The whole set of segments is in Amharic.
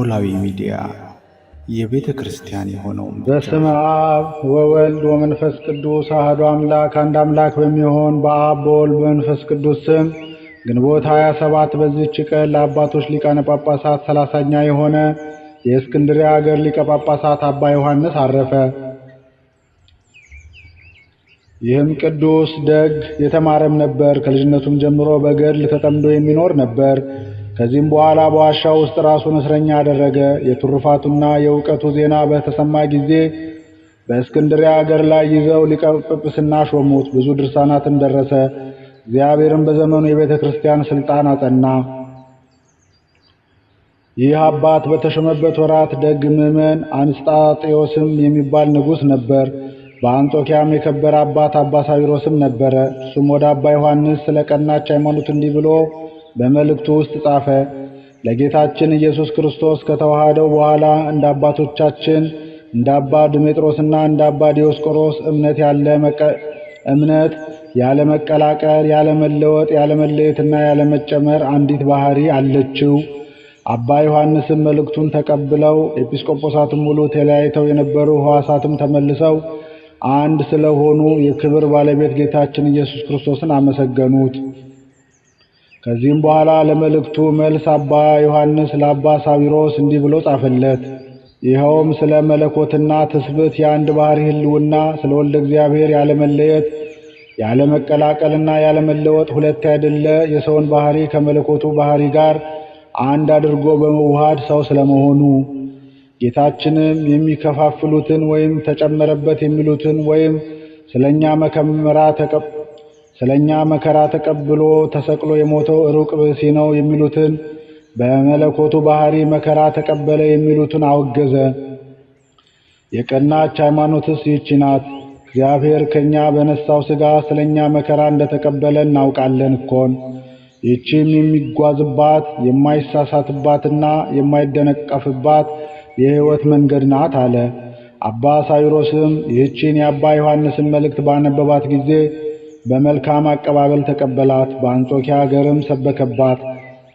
ኖላዊ ሚዲያ የቤተ ክርስቲያን የሆነው በስመ አብ ወወልድ ወመንፈስ ቅዱስ አሐዱ አምላክ አንድ አምላክ በሚሆን በአብ በወልድ በመንፈስ ቅዱስ ስም ግንቦት 27 በዚህች ቀን ለአባቶች ሊቃነ ጳጳሳት 30ኛ የሆነ የእስክንድርያ ሀገር ሊቀ ጳጳሳት አባ ዮሐንስ አረፈ። ይህም ቅዱስ ደግ የተማረም ነበር። ከልጅነቱም ጀምሮ በገድል ተጠምዶ የሚኖር ነበር። ከዚህም በኋላ በዋሻው ውስጥ ራሱን እስረኛ አደረገ። የትሩፋቱና የእውቀቱ ዜና በተሰማ ጊዜ በእስክንድርያ ሀገር ላይ ይዘው ሊቀ ጵጵስና ሾሙት። ብዙ ድርሳናትን ደረሰ። እግዚአብሔርም በዘመኑ የቤተ ክርስቲያን ስልጣን አጸና። ይህ አባት በተሾመበት ወራት ደግ ምዕመን አንስጣጤዎስም የሚባል ንጉሥ ነበር። በአንጾኪያም የከበረ አባት አባ ሳዊሮስም ነበረ። እሱም ወደ አባ ዮሐንስ ስለ ቀናች ሃይማኖት እንዲህ ብሎ በመልእክቱ ውስጥ ጻፈ። ለጌታችን ኢየሱስ ክርስቶስ ከተዋሃደው በኋላ እንደ አባቶቻችን እንደ አባ ድሜጥሮስና እንደ አባ ዲዮስቆሮስ እምነት ያለ መቀላቀል፣ ያለ መለወጥ፣ ያለ መለየትና ያለ መጨመር አንዲት ባህሪ አለችው። አባ ዮሐንስም መልእክቱን ተቀብለው ኤጲስቆጶሳትም ሙሉ ተለያይተው የነበሩ ሕዋሳትም ተመልሰው አንድ ስለሆኑ የክብር ባለቤት ጌታችን ኢየሱስ ክርስቶስን አመሰገኑት። ከዚህም በኋላ ለመልእክቱ መልስ አባ ዮሐንስ ለአባ ሳዊሮስ እንዲህ ብሎ ጻፈለት። ይኸውም ስለ መለኮትና ትስብእት የአንድ ባህሪ ህልውና፣ ስለ ወልደ እግዚአብሔር ያለመለየት ያለመቀላቀልና ያለመለወጥ ሁለት ያይደለ የሰውን ባህሪ ከመለኮቱ ባህሪ ጋር አንድ አድርጎ በመዋሃድ ሰው ስለመሆኑ፣ ጌታችንም የሚከፋፍሉትን ወይም ተጨመረበት የሚሉትን ወይም ስለኛ መከራ ተቀብሎ ተሰቅሎ የሞተው ሩቅ ብእሲ ነው የሚሉትን በመለኮቱ ባህሪ መከራ ተቀበለ የሚሉትን አወገዘ። የቀናች ሃይማኖትስ ይህች ናት። እግዚአብሔር ከኛ በነሳው ሥጋ ስለኛ መከራ እንደተቀበለ እናውቃለን እኮን። ይህችም የሚጓዝባት የማይሳሳትባትና የማይደነቀፍባት የሕይወት መንገድ ናት አለ። አባ ሳዊሮስም ይህችን የአባ ዮሐንስን መልእክት ባነበባት ጊዜ በመልካም አቀባበል ተቀበላት። በአንጾኪያ ሀገርም ሰበከባት።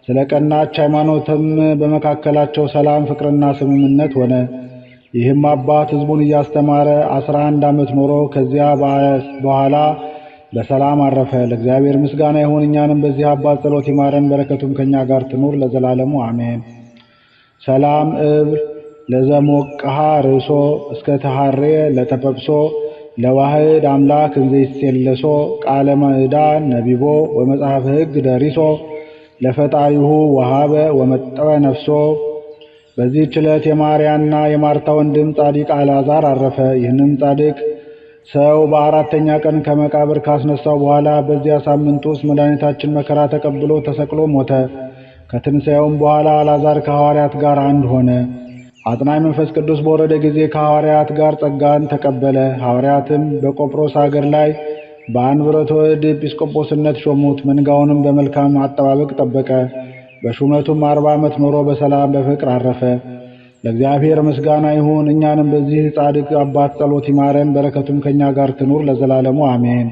ስለ ቀናች ሃይማኖትም በመካከላቸው ሰላም፣ ፍቅርና ስምምነት ሆነ። ይህም አባት ሕዝቡን እያስተማረ 11 ዓመት ኖሮ ከዚያ በኋላ በሰላም አረፈ። ለእግዚአብሔር ምስጋና ይሁን። እኛንም በዚህ አባት ጸሎት ይማረን፣ በረከቱም ከኛ ጋር ትኑር ለዘላለሙ አሜን። ሰላም እብል ለዘሞቅሃ ርእሶ እስከ ተሐሬ ለተፈብሶ ለዋህድ አምላክ እንዘይሴለሶ ቃለ ማዕዳን ነቢቦ ወመጽሐፍ ሕግ ደሪሶ ለፈጣሪሁ ወሃበ ወመጠወ ነፍሶ። በዚህች ዕለት የማርያና የማርታ ወንድም ጻድቅ አልዓዛር አረፈ። ይህንም ጻድቅ ሰው በአራተኛ ቀን ከመቃብር ካስነሳው በኋላ በዚያ ሳምንት ውስጥ መድኃኒታችን መከራ ተቀብሎ ተሰቅሎ ሞተ። ከትንሣኤውም በኋላ አልዓዛር ከሐዋርያት ጋር አንድ ሆነ። አጽናኝ መንፈስ ቅዱስ በወረደ ጊዜ ከሐዋርያት ጋር ጸጋን ተቀበለ። ሐዋርያትም በቆጵሮስ አገር ላይ በአንብሮተ እድ ኤጲስቆጶስነት ሾሙት። መንጋውንም በመልካም አጠባበቅ ጠበቀ። በሹመቱም 40 ዓመት ኖሮ በሰላም በፍቅር አረፈ። ለእግዚአብሔር ምስጋና ይሁን። እኛንም በዚህ ጻድቅ አባት ጸሎት ይማረን፣ በረከቱም ከኛ ጋር ትኑር ለዘላለሙ አሜን።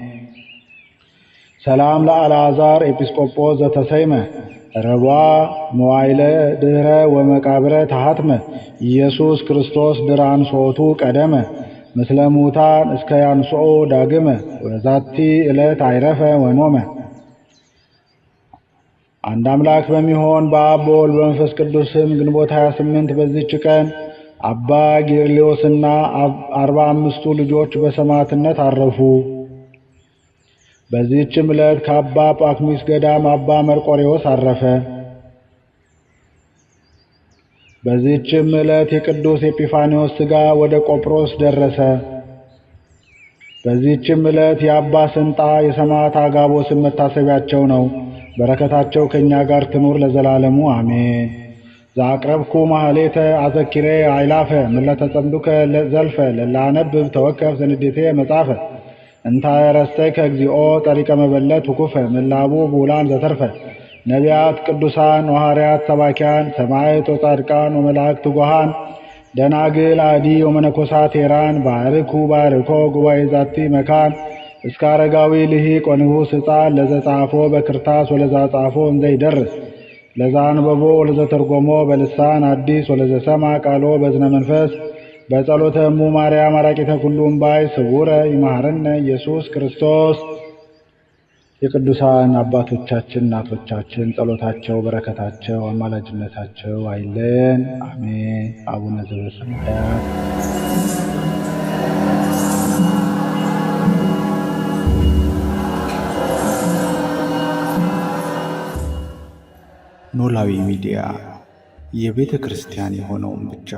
ሰላም ለአልዓዛር ኤጲስቆጶስ ዘተሰይመ ረቧ መዋይለ ድህረ ወመቃብረ ታሃትመ ኢየሱስ ክርስቶስ ድራንሶቱ ቀደመ ምስለ ሙታን እስከ ያንሶኦ ዳግመ ወዛቲ ዕለት አይረፈ ወኖመ። አንድ አምላክ በሚሆን በአብ በወልድ በመንፈስ ቅዱስ ስም ግንቦት 28 በዚህች ቀን አባ ጌርሎስና 45ቱ ልጆች በሰማዕትነት አረፉ። በዚህችም ዕለት ከአባ ጳኩሚስ ገዳም አባ መርቆሬዎስ አረፈ። በዚህችም ዕለት የቅዱስ ኤጲፋንዮስ ሥጋ ወደ ቆጵሮስ ደረሰ። በዚህችም ዕለት የአባ ስንጣ የሰማዕት አጋቦስን መታሰቢያቸው ነው። በረከታቸው ከኛ ጋር ትኑር ለዘላለሙ አሜን። ዘአቅረብኩ ማህሌተ አዘኪሬ አይላፈ ምለተ ጸምዱከ ዘልፈ ለላነብብ ተወከፍ ዘንዴቴ መጻፈ እንታረስተከ እግዚኦ ጠሪቀ መበለት ውኩፈ ምላቡ ቡላን ዘተርፈ ነቢያት ቅዱሳን ወሐዋርያት ሰባኪያን ሰማዕታት ወጻድቃን ወመላእክት ትጉሃን ደናግል አዲ ወመነኮሳት ሄራን ባርኩ ባርኮ ጉባኤ ዛቲ መካን እስከ አረጋዊ ልሂቅ ወንዑስ ሕፃን ለዘጻፎ በክርታስ ወለዛ ጻፎ እንዘይደርስ ለዘአንበቦ ወለዘተርጎሞ በልሳን አዲስ ወለዘሰማ ቃሎ በዝነ መንፈስ በጸሎተ እሙ ማርያም አራቂተ ኩሉ እምባይ ስውረ ይማረነ ኢየሱስ ክርስቶስ። የቅዱሳን አባቶቻችን እናቶቻችን ጸሎታቸው በረከታቸው አማላጅነታቸው አይለየን፣ አሜን። አቡነ ዘበሰማያት ኖላዊ ሚዲያ የቤተ ክርስቲያን የሆነውን ብቻ